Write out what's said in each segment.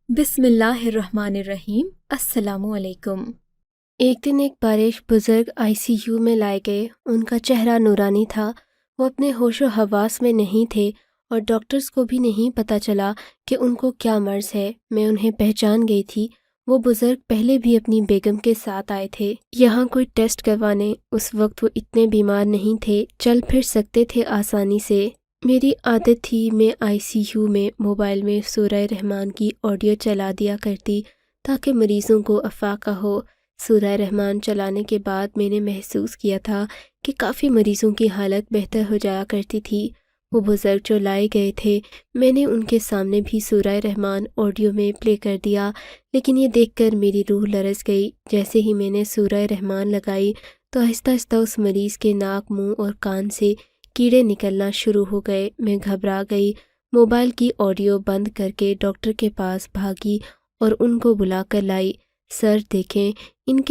بسم اللہ الرحمن الرحیم۔ السلام علیکم۔ ایک دن ایک بارش بزرگ ICU میں لائے گئے۔ ان کا چہرہ نورانی تھا، وہ اپنے ہوش و حواس میں نہیں تھے اور ڈاکٹرز کو بھی نہیں پتہ چلا کہ ان کو کیا مرض ہے۔ میں انہیں پہچان گئی تھی۔ وہ بزرگ پہلے بھی اپنی بیگم کے ساتھ آئے تھے یہاں کوئی ٹیسٹ کروانے۔ اس وقت وہ اتنے بیمار نہیں تھے، چل پھر سکتے تھے آسانی سے۔ میری عادت تھی میں ICU میں موبائل میں سورہ رحمان کی آڈیو چلا دیا کرتی تاکہ مریضوں کو افاقہ ہو۔ سورہ رحمان چلانے کے بعد میں نے محسوس کیا تھا کہ کافی مریضوں کی حالت بہتر ہو جایا کرتی تھی۔ وہ بزرگ جو لائے گئے تھے، میں نے ان کے سامنے بھی سورہ رحمان آڈیو میں پلے کر دیا، لیکن یہ دیکھ کر میری روح لرز گئی۔ جیسے ہی میں نے سورہ رحمان لگائی تو آہستہ آہستہ اس مریض کے ناک، منہ اور کان سے کیڑے نکلنا شروع ہو گئے۔ میں گھبرا گئی، موبائل کی آڈیو بند کر کے ڈاکٹر کے پاس بھاگی اور ان کو بلا کر لائی۔ سر دیکھیں ان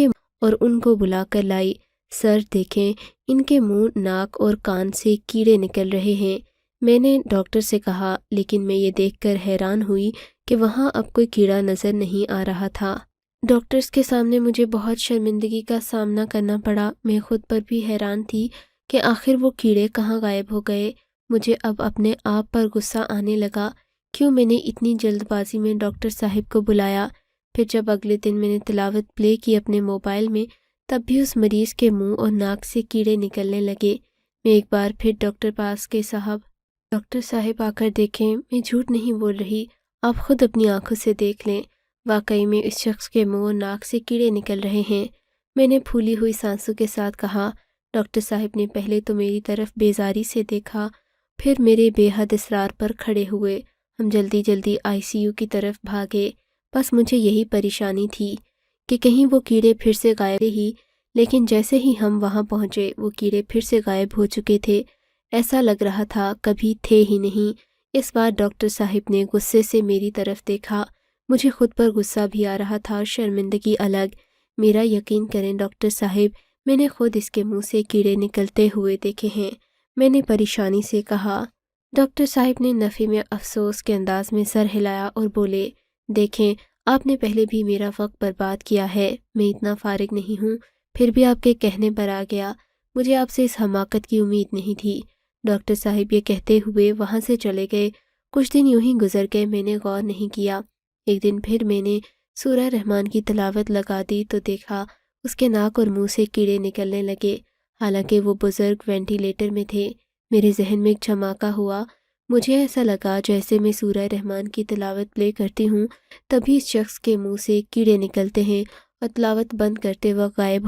کے منہ، ناک اور کان سے کیڑے نکل رہے ہیں۔ میں نے ڈاکٹر سے کہا، لیکن میں یہ دیکھ کر حیران ہوئی کہ وہاں اب کوئی کیڑا نظر نہیں آ رہا تھا۔ ڈاکٹرز کے سامنے مجھے بہت شرمندگی کا سامنا کرنا پڑا۔ میں خود پر بھی حیران تھی کہ آخر وہ کیڑے کہاں غائب ہو گئے۔ مجھے اب اپنے آپ پر غصہ آنے لگا، کیوں میں نے اتنی جلد بازی میں ڈاکٹر صاحب کو بلایا۔ پھر جب اگلے دن میں نے تلاوت پلے کی اپنے موبائل میں، تب بھی اس مریض کے منہ اور ناک سے کیڑے نکلنے لگے۔ میں ایک بار پھر ڈاکٹر صاحب آ کر دیکھیں، میں جھوٹ نہیں بول رہی، آپ خود اپنی آنکھوں سے دیکھ لیں، واقعی میں اس شخص کے منہ اور ناک سے کیڑے نکل رہے ہیں۔ میں نے پھولی ہوئی سانسوں کے ساتھ کہا۔ ڈاکٹر صاحب نے پہلے تو میری طرف بیزاری سے دیکھا، پھر میرے بے حد اصرار پر کھڑے ہوئے۔ ہم جلدی جلدی ICU کی طرف بھاگے۔ بس مجھے یہی پریشانی تھی کہ کہیں وہ کیڑے پھر سے غائب ہی، لیکن جیسے ہی ہم وہاں پہنچے وہ کیڑے پھر سے غائب ہو چکے تھے۔ ایسا لگ رہا تھا کبھی تھے ہی نہیں۔ اس بار ڈاکٹر صاحب نے غصے سے میری طرف دیکھا۔ مجھے خود پر غصہ بھی آ رہا تھا اور شرمندگی الگ۔ میرا یقین کریں ڈاکٹر صاحب، میں نے خود اس کے منہ سے کیڑے نکلتے ہوئے دیکھے ہیں، میں نے پریشانی سے کہا۔ ڈاکٹر صاحب نے نفی میں افسوس کے انداز میں سر ہلایا اور بولے، دیکھیں، آپ نے پہلے بھی میرا وقت برباد کیا ہے، میں اتنا فارغ نہیں ہوں، پھر بھی آپ کے کہنے پر آ گیا، مجھے آپ سے اس حماقت کی امید نہیں تھی۔ ڈاکٹر صاحب یہ کہتے ہوئے وہاں سے چلے گئے۔ کچھ دن یوں ہی گزر گئے، میں نے غور نہیں کیا۔ ایک دن پھر میں نے سورہ رحمان کی تلاوت لگا دی تو دیکھا اس کے ناک اور منہ سے کیڑے نکلنے لگے، حالانکہ وہ بزرگ وینٹیلیٹر میں تھے۔ میرے ذہن میں ایک جھماکا ہوا، مجھے ایسا لگا جیسے میں سورہ رحمان کی تلاوت پلے کرتی ہوں تبھی اس شخص کے منہ سے کیڑے نکلتے ہیں اور تلاوت بند کرتے وقت غائب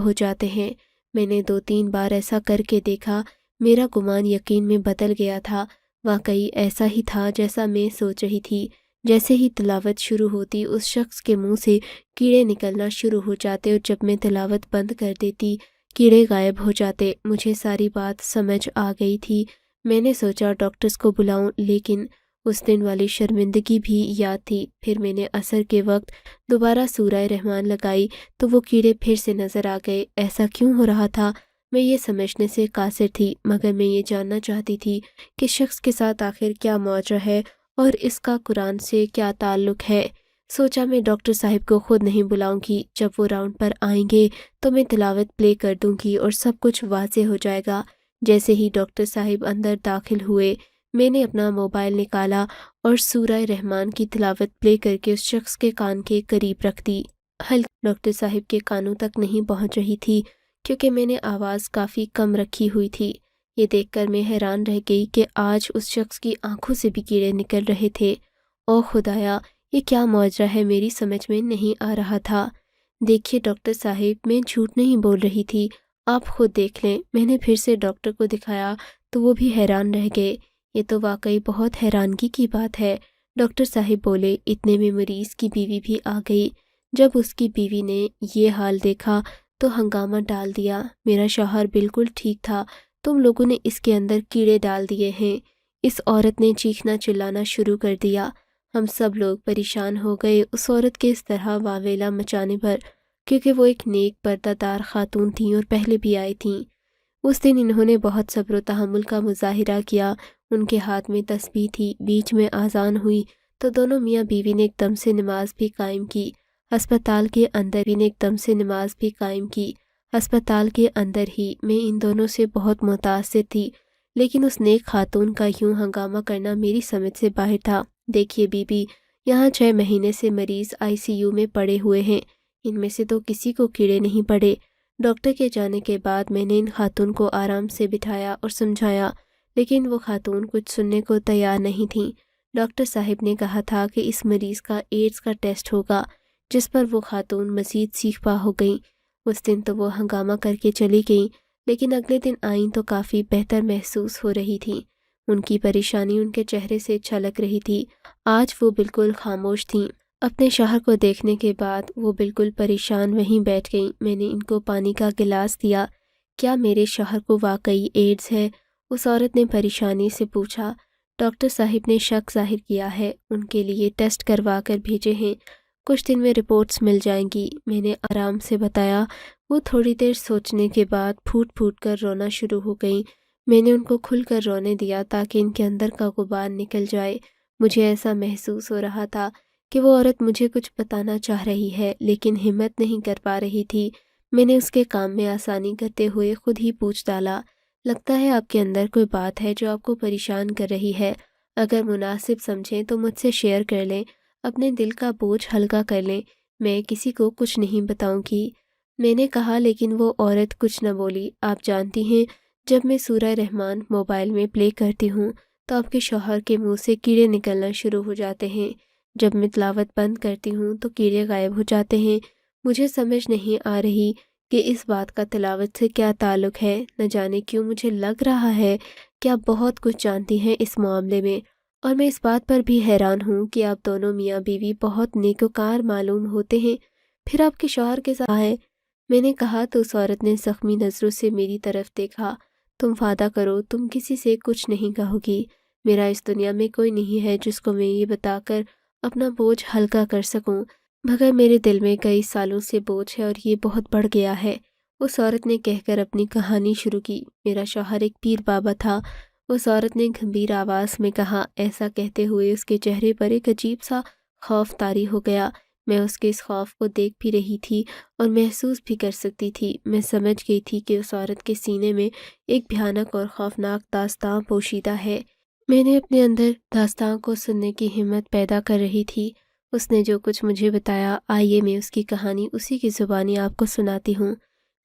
ہو جاتے ہیں۔ میں نے 2-3 بار ایسا کر کے دیکھا، میرا گمان یقین میں بدل گیا تھا۔ واقعی ایسا ہی تھا جیسا میں سوچ رہی تھی۔ جیسے ہی تلاوت شروع ہوتی اس شخص کے منہ سے کیڑے نکلنا شروع ہو جاتے اور جب میں تلاوت بند کر دیتی کیڑے غائب ہو جاتے۔ مجھے ساری بات سمجھ آ گئی تھی۔ میں نے سوچا ڈاکٹرز کو بلاؤں، لیکن اس دن والی شرمندگی بھی یاد تھی۔ پھر میں نے عصر کے وقت دوبارہ سورہ رحمان لگائی تو وہ کیڑے پھر سے نظر آ گئے۔ ایسا کیوں ہو رہا تھا میں یہ سمجھنے سے قاصر تھی، مگر میں یہ جاننا چاہتی تھی کہ شخص کے ساتھ آخر کیا ماجرا ہے اور اس کا قرآن سے کیا تعلق ہے۔ سوچا میں ڈاکٹر صاحب کو خود نہیں بلاؤں گی، جب وہ راؤنڈ پر آئیں گے تو میں تلاوت پلے کر دوں گی اور سب کچھ واضح ہو جائے گا۔ جیسے ہی ڈاکٹر صاحب اندر داخل ہوئے، میں نے اپنا موبائل نکالا اور سورہ رحمان کی تلاوت پلے کر کے اس شخص کے کان کے قریب رکھ دی۔ ڈاکٹر صاحب کے کانوں تک نہیں پہنچ رہی تھی کیونکہ میں نے آواز کافی کم رکھی ہوئی تھی۔ یہ دیکھ کر میں حیران رہ گئی کہ آج اس شخص کی آنکھوں سے بھی کیڑے نکل رہے تھے۔ او خدایا، یہ کیا معجزہ ہے، میری سمجھ میں نہیں آ رہا تھا۔ دیکھیے ڈاکٹر صاحب، میں جھوٹ نہیں بول رہی تھی، آپ خود دیکھ لیں۔ میں نے پھر سے ڈاکٹر کو دکھایا تو وہ بھی حیران رہ گئے۔ یہ تو واقعی بہت حیرانگی کی بات ہے، ڈاکٹر صاحب بولے۔ اتنے میں مریض کی بیوی بھی آ گئی۔ جب اس کی بیوی نے یہ حال دیکھا تو ہنگامہ ڈال دیا، میرا شوہر بالکل ٹھیک تھا، تم لوگوں نے اس کے اندر کیڑے ڈال دیے ہیں۔ اس عورت نے چیخنا چلانا شروع کر دیا۔ ہم سب لوگ پریشان ہو گئے اس عورت کے اس طرح واویلا مچانے پر، کیونکہ وہ ایک نیک پردہ دار خاتون تھیں اور پہلے بھی آئی تھیں۔ اس دن انہوں نے بہت صبر و تحمل کا مظاہرہ کیا۔ ان کے ہاتھ میں تسبیح تھی، بیچ میں اذان ہوئی تو دونوں میاں بیوی نے ایک دم سے نماز بھی قائم کی۔ ہسپتال کے اندر بھی نے ایک دم سے نماز بھی قائم کی۔ ہسپتال کے اندر ہی میں ان دونوں سے بہت متاثر تھی، لیکن اس نیک خاتون کا یوں ہنگامہ کرنا میری سمجھ سے باہر تھا۔ دیکھیے بی بی، یہاں 6 مہینے سے مریض ICU میں پڑے ہوئے ہیں، ان میں سے تو کسی کو کیڑے نہیں پڑے۔ ڈاکٹر کے جانے کے بعد میں نے ان خاتون کو آرام سے بٹھایا اور سمجھایا، لیکن وہ خاتون کچھ سننے کو تیار نہیں تھیں۔ ڈاکٹر صاحب نے کہا تھا کہ اس مریض کا ایڈز کا ٹیسٹ ہوگا، جس پر وہ خاتون مزید سیخ پا ہو گئیں۔ اس دن تو وہ ہنگامہ کر کے چلی گئیں، لیکن اگلے دن آئیں تو کافی بہتر محسوس ہو رہی تھیں۔ ان کی پریشانی ان کے چہرے سے چھلک رہی تھی۔ آج وہ بالکل خاموش تھیں۔ اپنے شوہر کو دیکھنے کے بعد وہ بالکل پریشان وہیں بیٹھ گئیں۔ میں نے ان کو پانی کا گلاس دیا۔ کیا میرے شوہر کو واقعی ایڈز ہے؟ اس عورت نے پریشانی سے پوچھا۔ ڈاکٹر صاحب نے شک ظاہر کیا ہے، ان کے لیے ٹیسٹ کروا کر بھیجے ہیں، کچھ دن میں رپورٹس مل جائیں گی، میں نے آرام سے بتایا۔ وہ تھوڑی دیر سوچنے کے بعد پھوٹ پھوٹ کر رونا شروع ہو گئیں۔ میں نے ان کو کھل کر رونے دیا تاکہ ان کے اندر کا غبار نکل جائے۔ مجھے ایسا محسوس ہو رہا تھا کہ وہ عورت مجھے کچھ بتانا چاہ رہی ہے، لیکن ہمت نہیں کر پا رہی تھی۔ میں نے اس کے کام میں آسانی کرتے ہوئے خود ہی پوچھ ڈالا، لگتا ہے آپ کے اندر کوئی بات ہے جو آپ کو پریشان کر رہی ہے، اگر مناسب سمجھیں تو مجھ سے شیئر کر لیں، اپنے دل کا بوجھ ہلکا کر لیں، میں کسی کو کچھ نہیں بتاؤں گی، میں نے کہا۔ لیکن وہ عورت کچھ نہ بولی۔ آپ جانتی ہیں، جب میں سورہ رحمان موبائل میں پلے کرتی ہوں تو آپ کے شوہر کے منہ سے کیڑے نکلنا شروع ہو جاتے ہیں، جب میں تلاوت بند کرتی ہوں تو کیڑے غائب ہو جاتے ہیں۔ مجھے سمجھ نہیں آ رہی کہ اس بات کا تلاوت سے کیا تعلق ہے، نہ جانے کیوں مجھے لگ رہا ہے کہ آپ بہت کچھ جانتی ہیں اس معاملے میں، اور میں اس بات پر بھی حیران ہوں کہ آپ دونوں میاں بیوی بہت نیکوکار معلوم ہوتے ہیں، پھر آپ کے شوہر کے ساتھ ہے؟ میں نے کہا تو اس عورت نے زخمی نظروں سے میری طرف دیکھا۔ تم وعدہ کرو تم کسی سے کچھ نہیں کہو گی، میرا اس دنیا میں کوئی نہیں ہے جس کو میں یہ بتا کر اپنا بوجھ ہلکا کر سکوں، مگر میرے دل میں کئی سالوں سے بوجھ ہے اور یہ بہت بڑھ گیا ہے۔ اس عورت نے کہہ کر اپنی کہانی شروع کی۔ میرا شوہر ایک پیر بابا تھا، اس عورت نے گھمبیر آواز میں کہا۔ ایسا کہتے ہوئے اس کے چہرے پر ایک عجیب سا خوف طاری ہو گیا۔ میں اس کے اس خوف کو دیکھ بھی رہی تھی اور محسوس بھی کر سکتی تھی۔ میں سمجھ گئی تھی کہ اس عورت کے سینے میں ایک بھیانک اور خوفناک داستان پوشیدہ ہے۔ میں نے اپنے اندر داستان کو سننے کی ہمت پیدا کر رہی تھی۔ اس نے جو کچھ مجھے بتایا، آئیے میں اس کی کہانی اسی کی زبانی آپ کو سناتی ہوں۔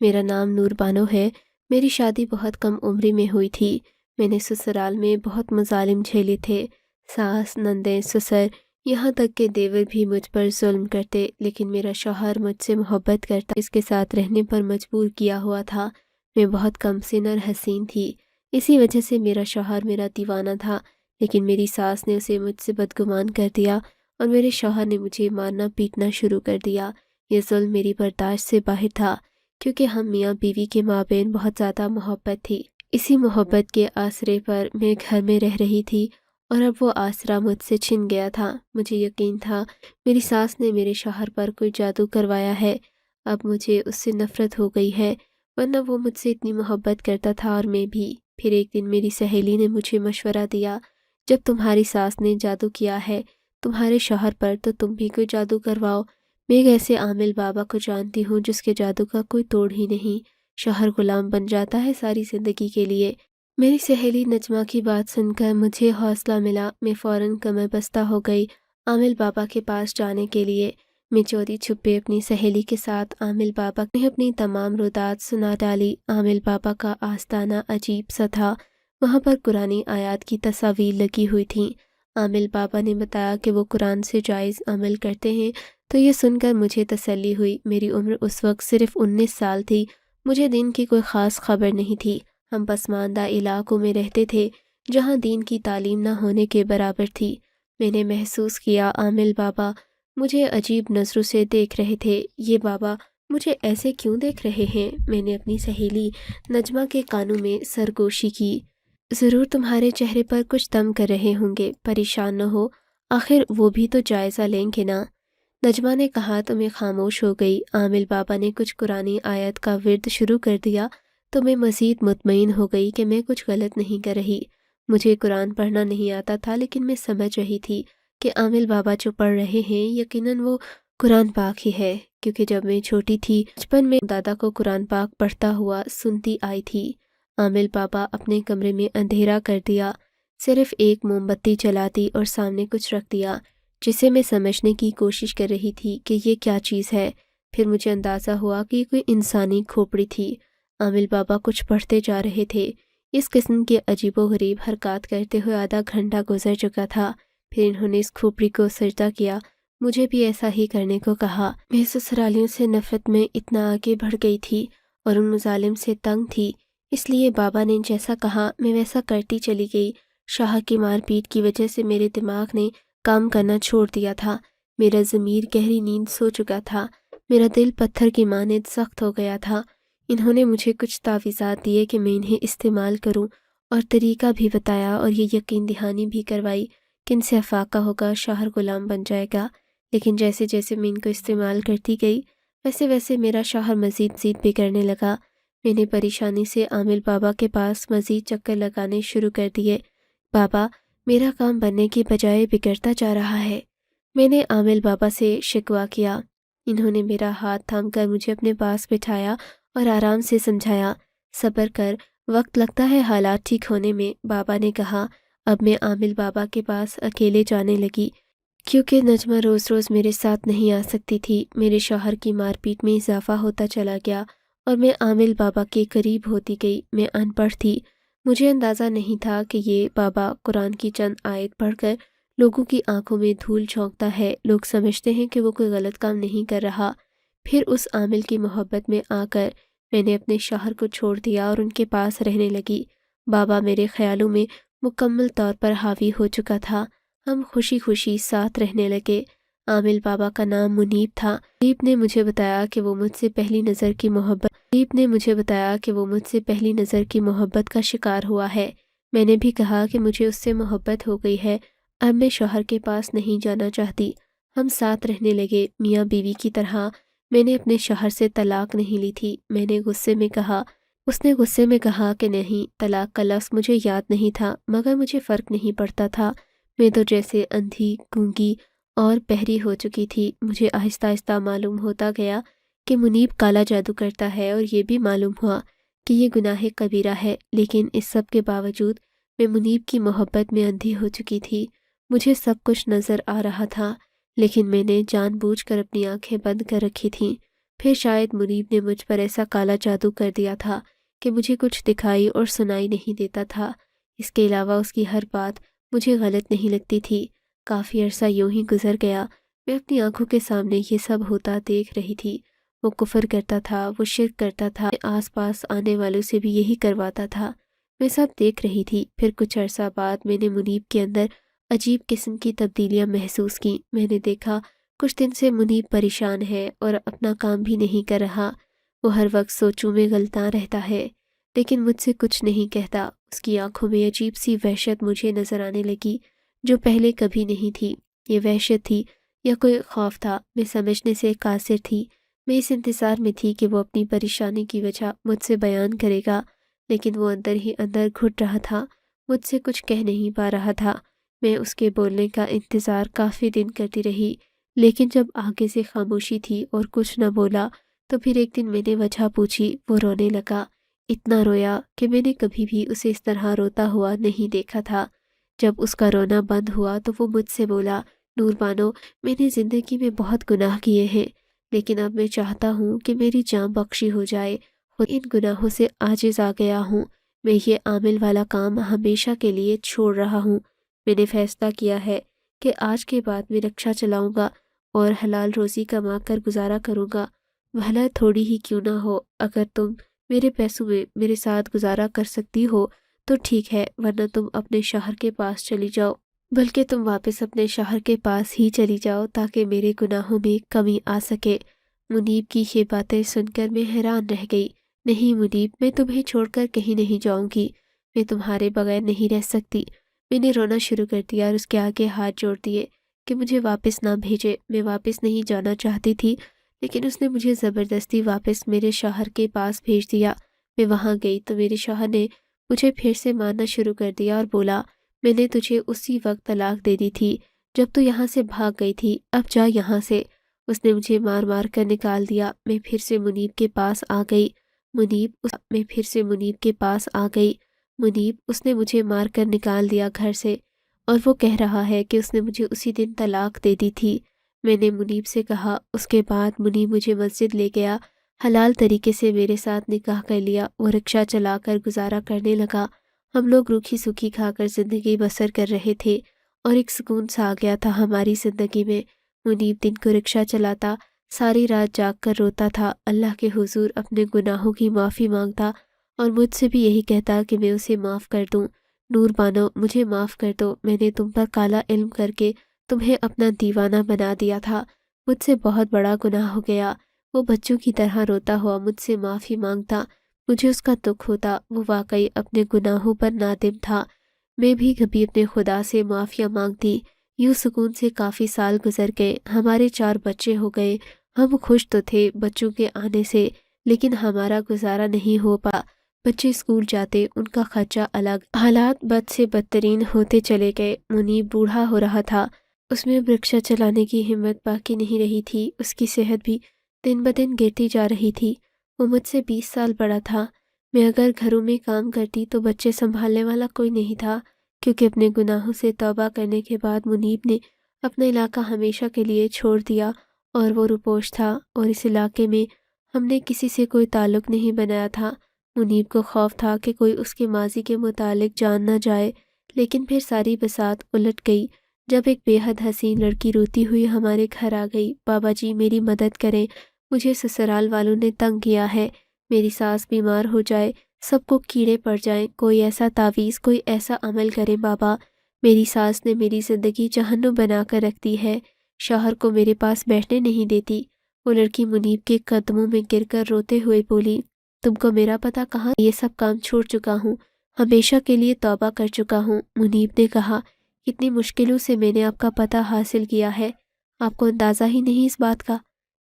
میرا نام نور بانو ہے، میری شادی بہت کم عمری میں ہوئی تھی۔ میں نے سسرال میں بہت مظالم جھیلے تھے، ساس، نندیں، سسر، یہاں تک کہ دیور بھی مجھ پر ظلم کرتے، لیکن میرا شوہر مجھ سے محبت کرتا، اس کے ساتھ رہنے پر مجبور کیا ہوا تھا۔ میں بہت کم سن اور حسین تھی، اسی وجہ سے میرا شوہر میرا دیوانہ تھا، لیکن میری ساس نے اسے مجھ سے بدگمان کر دیا اور میرے شوہر نے مجھے مارنا پیٹنا شروع کر دیا۔ یہ ظلم میری برداشت سے باہر تھا، کیونکہ ہم میاں بیوی کے مابین بہت زیادہ محبت تھی۔ اسی محبت کے آسرے پر میں گھر میں رہ رہی تھی، اور اب وہ آسرا مجھ سے چھن گیا تھا۔ مجھے یقین تھا میری ساس نے میرے شوہر پر کوئی جادو کروایا ہے۔ اب مجھے اس سے نفرت ہو گئی ہے، ورنہ وہ مجھ سے اتنی محبت کرتا تھا اور میں بھی۔ پھر ایک دن میری سہیلی نے مجھے مشورہ دیا، جب تمہاری ساس نے جادو کیا ہے تمہارے شوہر پر تو تم بھی کوئی جادو کرواؤ۔ میں ایک ایسے عامل بابا کو جانتی ہوں جس کے جادو کا کوئی توڑ ہی نہیں، شوہر غلام بن جاتا ہے ساری زندگی کے لیے۔ میری سہیلی نجمہ کی بات سن کر مجھے حوصلہ ملا، میں فوراً کمر بستہ ہو گئی عامل بابا کے پاس جانے کے لیے۔ میں چوری چھپے اپنی سہیلی کے ساتھ عامل بابا نے اپنی تمام رودات سنا ڈالی۔ عامل بابا کا آستانہ عجیب سا تھا، وہاں پر قرآنی آیات کی تصاویر لگی ہوئی تھیں۔ عامل بابا نے بتایا کہ وہ قرآن سے جائز عمل کرتے ہیں، تو یہ سن کر مجھے تسلی ہوئی۔ میری عمر اس وقت صرف 19 سال تھی، مجھے دین کی کوئی خاص خبر نہیں تھی۔ ہم پسماندہ علاقوں میں رہتے تھے جہاں دین کی تعلیم نہ ہونے کے برابر تھی۔ میں نے محسوس کیا عامل بابا مجھے عجیب نظروں سے دیکھ رہے تھے۔ یہ بابا مجھے ایسے کیوں دیکھ رہے ہیں؟ میں نے اپنی سہیلی نجمہ کے کانوں میں سرگوشی کی۔ ضرور تمہارے چہرے پر کچھ دم کر رہے ہوں گے، پریشان نہ ہو، آخر وہ بھی تو جائزہ لیں گے نا۔ نجمہ نے کہا تو میں خاموش ہو گئی۔ عامل بابا نے کچھ قرآنی آیت کا ورد شروع کر دیا تو میں مزید مطمئن ہو گئی کہ میں کچھ غلط نہیں کر رہی۔ مجھے قرآن پڑھنا نہیں آتا تھا، لیکن میں سمجھ رہی تھی کہ عامل بابا جو پڑھ رہے ہیں یقیناً وہ قرآن پاک ہی ہے، کیونکہ جب میں چھوٹی تھی بچپن میں دادا کو قرآن پاک پڑھتا ہوا سنتی آئی تھی۔ عامل بابا اپنے کمرے میں اندھیرا کر دیا، صرف ایک موم بتی جلا دی اور سامنے کچھ رکھ دیا، جسے میں سمجھنے کی کوشش کر رہی تھی کہ یہ کیا چیز ہے۔ پھر مجھے اندازہ ہوا کہ یہ کوئی انسانی کھوپڑی تھی۔ عامل بابا کچھ پڑھتے جا رہے تھے۔ اس قسم کے عجیب و غریب حرکات کرتے ہوئے آدھا گھنٹہ گزر چکا تھا۔ پھر انہوں نے اس کھوپڑی کو سجدہ کیا، مجھے بھی ایسا ہی کرنے کو کہا۔ میں سسرالیوں سے نفرت میں اتنا آگے بڑھ گئی تھی اور ان مظالم سے تنگ تھی، اس لیے بابا نے جیسا کہا میں ویسا کرتی چلی گئی۔ شاہ کی مار پیٹ کی وجہ سے میرے دماغ نے کام کرنا چھوڑ دیا تھا، میرا ضمیر گہری نیند سو چکا تھا، میرا دل پتھر کی مانند سخت ہو گیا تھا۔ انہوں نے مجھے کچھ تعویذات دیے کہ میں انہیں استعمال کروں، اور طریقہ بھی بتایا اور یہ یقین دہانی بھی کروائی کہ ان سے افاقہ ہوگا، شوہر غلام بن جائے گا۔ لیکن جیسے جیسے میں ان کو استعمال کرتی گئی ویسے ویسے میرا شوہر مزید بگڑنے لگا۔ میں نے پریشانی سے عامل بابا کے پاس مزید چکر لگانے شروع کر دیے۔ بابا، میرا کام بننے کی بجائے بگڑتا جا رہا ہے، میں نے عامل بابا سے شکوہ کیا۔ انہوں نے میرا ہاتھ تھام کر مجھے اپنے پاس بٹھایا اور آرام سے سمجھایا، صبر کر، وقت لگتا ہے حالات ٹھیک ہونے میں۔ بابا نے کہا۔ اب میں عامل بابا کے پاس اکیلے جانے لگی، کیونکہ نجمہ روز روز میرے ساتھ نہیں آ سکتی تھی۔ میرے شوہر کی مار پیٹ میں اضافہ ہوتا چلا گیا اور میں عامل بابا کے قریب ہوتی گئی۔ میں ان پڑھ تھی، مجھے اندازہ نہیں تھا کہ یہ بابا قرآن کی چند آیت پڑھ کر لوگوں کی آنکھوں میں دھول جھونکتا ہے، لوگ سمجھتے ہیں کہ وہ کوئی غلط کام نہیں کر رہا۔ پھر اس عامل کی محبت میں آ کر میں نے اپنے شوہر کو چھوڑ دیا اور ان کے پاس رہنے لگی۔ بابا میرے خیالوں میں مکمل طور پر حاوی ہو چکا تھا۔ ہم خوشی خوشی ساتھ رہنے لگے۔ عامل بابا کا نام منیب تھا۔ منیب نے مجھے بتایا کہ وہ مجھ سے پہلی نظر کی محبت کا شکار ہوا ہے۔ میں نے بھی کہا کہ مجھے اس سے محبت ہو گئی ہے، اب میں شوہر کے پاس نہیں جانا چاہتی۔ ہم ساتھ رہنے لگے، میاں بیوی کی طرح۔ میں نے اپنے شوہر سے طلاق نہیں لی تھی۔ اس نے غصے میں کہا کہ نہیں، طلاق کا لفظ مجھے یاد نہیں تھا، مگر مجھے فرق نہیں پڑتا تھا۔ میں تو جیسے اندھی، گونگی اور بہری ہو چکی تھی۔ مجھے آہستہ آہستہ معلوم ہوتا گیا کہ منیب کالا جادو کرتا ہے، اور یہ بھی معلوم ہوا کہ یہ گناہ کبیرہ ہے۔ لیکن اس سب کے باوجود میں منیب کی محبت میں اندھی ہو چکی تھی۔ مجھے سب کچھ نظر آ رہا تھا، لیکن میں نے جان بوجھ کر اپنی آنکھیں بند کر رکھی تھیں۔ پھر شاید منیب نے مجھ پر ایسا کالا جادو کر دیا تھا کہ مجھے کچھ دکھائی اور سنائی نہیں دیتا تھا۔ اس کے علاوہ اس کی ہر بات مجھے غلط نہیں لگتی تھی۔ کافی عرصہ یوں ہی گزر گیا۔ میں اپنی آنکھوں کے سامنے یہ سب ہوتا دیکھ رہی تھی۔ وہ کفر کرتا تھا، وہ شرک کرتا تھا، آس پاس آنے والوں سے بھی یہی کرواتا تھا۔ میں سب دیکھ رہی تھی۔ پھر کچھ عرصہ بعد میں نے منیب کے اندر عجیب قسم کی تبدیلیاں محسوس کی۔ میں نے دیکھا کچھ دن سے منیب پریشان ہے اور اپنا کام بھی نہیں کر رہا۔ وہ ہر وقت سوچوں میں غلطاں رہتا ہے، لیکن مجھ سے کچھ نہیں کہتا۔ اس کی آنکھوں میں عجیب سی وحشت مجھے نظر آنے لگی جو پہلے کبھی نہیں تھی۔ یہ وحشت تھی یا کوئی خوف تھا، میں سمجھنے سے قاصر تھی۔ میں اس انتظار میں تھی کہ وہ اپنی پریشانی کی وجہ مجھ سے بیان کرے گا، لیکن وہ اندر ہی اندر گھٹ رہا تھا، مجھ سے کچھ کہہ نہیں پا رہا تھا۔ میں اس کے بولنے کا انتظار کافی دن کرتی رہی، لیکن جب آگے سے خاموشی تھی اور کچھ نہ بولا تو پھر ایک دن میں نے وجہ پوچھی۔ وہ رونے لگا، اتنا رویا کہ میں نے کبھی بھی اسے اس طرح روتا ہوا نہیں دیکھا تھا۔ جب اس کا رونا بند ہوا تو وہ مجھ سے بولا، نور بانو، میں نے زندگی میں بہت گناہ کیے ہیں، لیکن اب میں چاہتا ہوں کہ میری جاں بخشی ہو جائے۔ خود ان گناہوں سے عاجز آ گیا ہوں۔ میں یہ عامل والا کام ہمیشہ کے لیے چھوڑ رہا ہوں۔ میں نے فیصلہ کیا ہے کہ آج کے بعد میں رکشہ چلاؤں گا اور حلال روزی کما کر گزارا کروں گا، بھلا تھوڑی ہی کیوں نہ ہو۔ اگر تم میرے پیسوں میں میرے ساتھ گزارا کر سکتی ہو تو ٹھیک ہے، ورنہ تم اپنے شوہر کے پاس چلی جاؤ، بلکہ تم واپس اپنے شوہر کے پاس ہی چلی جاؤ تاکہ میرے گناہوں میں کمی آ سکے۔ منیب کی یہ باتیں سن کر میں حیران رہ گئی۔ نہیں منیب، میں تمہیں چھوڑ کر کہیں نہیں جاؤں گی، میں تمہارے بغیر نہیں رہ سکتی۔ میں نے رونا شروع کر دیا اور اس کے آگے ہاتھ جوڑ دیے کہ مجھے واپس نہ بھیجے۔ میں واپس نہیں جانا چاہتی تھی، لیکن اس نے مجھے زبردستی واپس میرے شوہر کے پاس بھیج دیا۔ میں وہاں گئی تو میرے شوہر نے مجھے پھر سے مارنا شروع کر دیا اور بولا، میں نے تجھے اسی وقت طلاق دے دی تھی جب تو یہاں سے بھاگ گئی تھی، اب جا یہاں سے۔ اس نے مجھے مار مار کر نکال دیا۔ میں پھر سے منیب کے پاس آ گئی۔ منیب اس نے مجھے مار کر نکال دیا گھر سے، اور وہ کہہ رہا ہے کہ اس نے مجھے اسی دن طلاق دے دی تھی۔ میں نے منیب سے کہا۔ اس کے بعد منیب مجھے مسجد لے گیا، حلال طریقے سے میرے ساتھ نکاح کر لیا۔ وہ رکشہ چلا کر گزارا کرنے لگا۔ ہم لوگ روکھی سوکھی کھا کر زندگی بسر کر رہے تھے، اور ایک سکون سا آ گیا تھا ہماری زندگی میں۔ منیب دن کو رکشہ چلاتا، ساری رات جاگ کر روتا تھا، اللہ کے حضور اپنے گناہوں کی معافی مانگتا، اور مجھ سے بھی یہی کہتا کہ میں اسے معاف کر دوں۔ نور بانو، مجھے معاف کر دو، میں نے تم پر کالا علم کر کے تمہیں اپنا دیوانہ بنا دیا تھا، مجھ سے بہت بڑا گناہ ہو گیا۔ وہ بچوں کی طرح روتا ہوا مجھ سے معافی مانگتا، مجھے اس کا دکھ ہوتا۔ وہ واقعی اپنے گناہوں پر نادم تھا۔ میں بھی کبھی اپنے خدا سے معافیاں مانگتی۔ یوں سکون سے کافی سال گزر گئے، ہمارے 4 بچے ہو گئے۔ ہم خوش تو تھے بچوں کے آنے سے، لیکن ہمارا گزارا نہیں ہو پا۔ بچے اسکول جاتے، ان کا خرچہ الگ۔ حالات بد سے بدترین ہوتے چلے گئے۔ منیب بوڑھا ہو رہا تھا، اس میں رکشہ چلانے کی ہمت باقی نہیں رہی تھی۔ اس کی صحت بھی دن بدن گرتی جا رہی تھی۔ وہ مجھ سے 20 سال بڑا تھا۔ میں اگر گھروں میں کام کرتی تو بچے سنبھالنے والا کوئی نہیں تھا، کیونکہ اپنے گناہوں سے توبہ کرنے کے بعد منیب نے اپنا علاقہ ہمیشہ کے لیے چھوڑ دیا، اور وہ روپوش تھا، اور اس علاقے میں ہم نے کسی سے کوئی تعلق نہیں بنایا تھا۔ منیب کو خوف تھا کہ کوئی اس کے ماضی کے متعلق جان نہ جائے، لیکن پھر ساری بساط الٹ گئی جب ایک بے حد حسین لڑکی روتی ہوئی ہمارے گھر آ گئی۔ بابا جی میری مدد کریں، مجھے سسرال والوں نے تنگ کیا ہے، میری ساس بیمار ہو جائے، سب کو کیڑے پڑ جائیں، کوئی ایسا تعویذ، کوئی ایسا عمل کریں بابا، میری ساس نے میری زندگی جہنم بنا کر رکھ دی ہے، شوہر کو میرے پاس بیٹھنے نہیں دیتی۔ وہ لڑکی منیب کے قدموں میں گر کر روتے ہوئے بولی، تم کو میرا پتہ کہاں، یہ سب کام چھوڑ چکا ہوں، ہمیشہ کے لیے توبہ کر چکا ہوں۔ منیب نے کہا، کتنی مشکلوں سے میں نے آپ کا پتہ حاصل کیا ہے، آپ کو اندازہ ہی نہیں اس بات کا،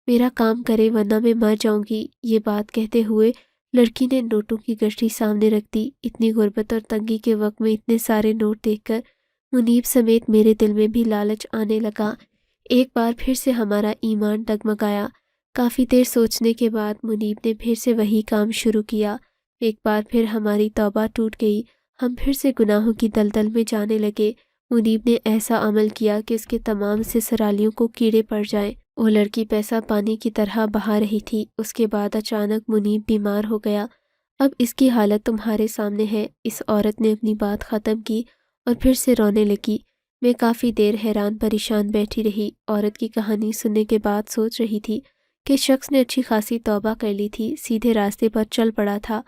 میرا کام کرے ورنہ میں مر جاؤں گی۔ یہ بات کہتے ہوئے لڑکی نے نوٹوں کی گٹھری سامنے رکھ دی۔ اتنی غربت اور تنگی کے وقت میں اتنے سارے نوٹ دیکھ کر منیب سمیت میرے دل میں بھی لالچ آنے لگا۔ ایک بار پھر سے ہمارا ایمان ڈگمگایا۔ کافی دیر سوچنے کے بعد منیب نے پھر سے وہی کام شروع کیا۔ ایک بار پھر ہماری توبہ ٹوٹ گئی، ہم پھر سے گناہوں کی دلدل میں جانے لگے۔ منیب نے ایسا عمل کیا کہ اس کے تمام سسرالیوں کو کیڑے پڑ جائیں۔ وہ لڑکی پیسہ پانی کی طرح بہا رہی تھی۔ اس کے بعد اچانک منیب بیمار ہو گیا۔ اب اس کی حالت تمہارے سامنے ہے۔ اس عورت نے اپنی بات ختم کی اور پھر سے رونے لگی۔ میں کافی دیر حیران پریشان بیٹھی رہی۔ عورت کی کہانی سننے کے بعد سوچ رہی تھی کہ شخص نے اچھی خاصی توبہ کر لی تھی، سیدھے راستے پر چل پڑا تھا،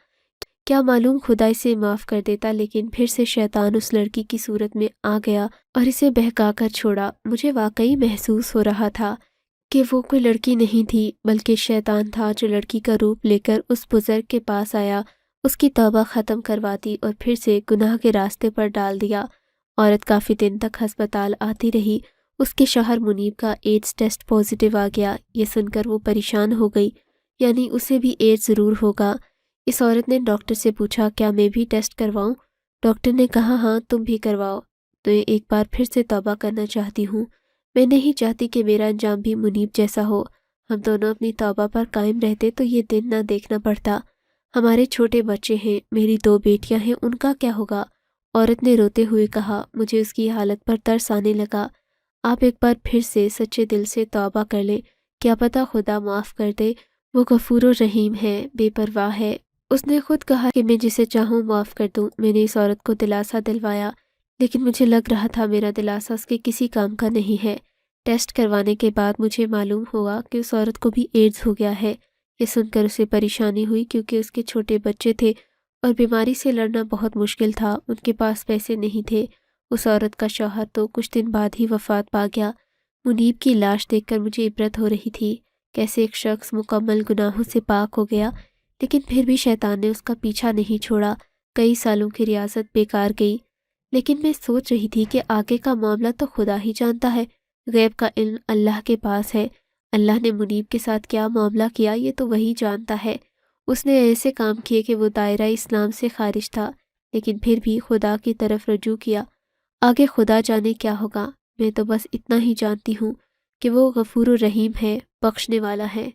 کیا معلوم خدا اسے معاف کر دیتا، لیکن پھر سے شیطان اس لڑکی کی صورت میں آ گیا اور اسے بہکا کر چھوڑا۔ مجھے واقعی محسوس ہو رہا تھا کہ وہ کوئی لڑکی نہیں تھی بلکہ شیطان تھا، جو لڑکی کا روپ لے کر اس بزرگ کے پاس آیا، اس کی توبہ ختم کروا دی اور پھر سے گناہ کے راستے پر ڈال دیا۔ عورت کافی دن تک ہسپتال آتی رہی۔ اس کے شوہر منیب کا ایڈز ٹیسٹ پازیٹیو آ گیا۔ یہ سن کر وہ پریشان ہو گئی، یعنی اسے بھی ایڈز ضرور ہوگا۔ اس عورت نے ڈاکٹر سے پوچھا، کیا میں بھی ٹیسٹ کرواؤں؟ ڈاکٹر نے کہا، ہاں تم بھی کرواؤ۔ تو ایک بار پھر سے توبہ کرنا چاہتی ہوں۔ میں نہیں چاہتی کہ میرا انجام بھی منیب جیسا ہو۔ ہم دونوں اپنی توبہ پر قائم رہتے تو یہ دن نہ دیکھنا پڑتا۔ ہمارے چھوٹے بچے ہیں، میری 2 بیٹیاں ہیں، ان کا کیا ہوگا؟ عورت نے روتے ہوئے کہا۔ مجھے اس کی حالت پر ترس آنے لگا۔ آپ ایک بار پھر سے سچے دل سے توبہ کر لیں، کیا پتہ خدا معاف کر دے۔ وہ غفور و رحیم ہے، بے پرواہ ہے۔ اس نے خود کہا کہ میں جسے چاہوں معاف کر دوں۔ میں نے اس عورت کو دلاسا دلوایا، لیکن مجھے لگ رہا تھا میرا دلاسا اس کے کسی کام کا نہیں ہے۔ ٹیسٹ کروانے کے بعد مجھے معلوم ہوا کہ اس عورت کو بھی ایڈز ہو گیا ہے۔ یہ سن کر اسے پریشانی ہوئی، کیونکہ اس کے چھوٹے بچے تھے اور بیماری سے لڑنا بہت مشکل تھا۔ ان کے پاس پیسے نہیں تھے۔ اس عورت کا شوہر تو کچھ دن بعد ہی وفات پا گیا۔ منیب کی لاش دیکھ کر مجھے عبرت ہو رہی تھی، کیسے ایک شخص مکمل گناہوں سے پاک ہو گیا، لیکن پھر بھی شیطان نے اس کا پیچھا نہیں چھوڑا۔ کئی سالوں کی ریاضت بیکار گئی۔ لیکن میں سوچ رہی تھی کہ آگے کا معاملہ تو خدا ہی جانتا ہے، غیب کا علم اللہ کے پاس ہے۔ اللہ نے منیب کے ساتھ کیا معاملہ کیا یہ تو وہی جانتا ہے۔ اس نے ایسے کام کیے کہ وہ دائرہ اسلام سے خارج تھا، لیکن پھر بھی خدا کی طرف رجوع کیا۔ آگے خدا جانے کیا ہوگا، میں تو بس اتنا ہی جانتی ہوں کہ وہ غفور الرحیم ہے، بخشنے والا ہے۔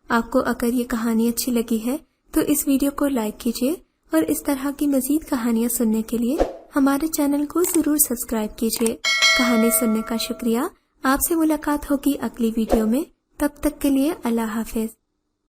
آپ کو اگر یہ کہانی اچھی لگی ہے تو اس ویڈیو کو لائک کیجیے، اور اس طرح کی مزید کہانیاں سننے کے لیے ہمارے چینل کو ضرور سبسکرائب کیجیے۔ کہانی سننے کا شکریہ۔ آپ سے ملاقات ہوگی اگلی ویڈیو میں، تب تک کے لیے اللہ حافظ۔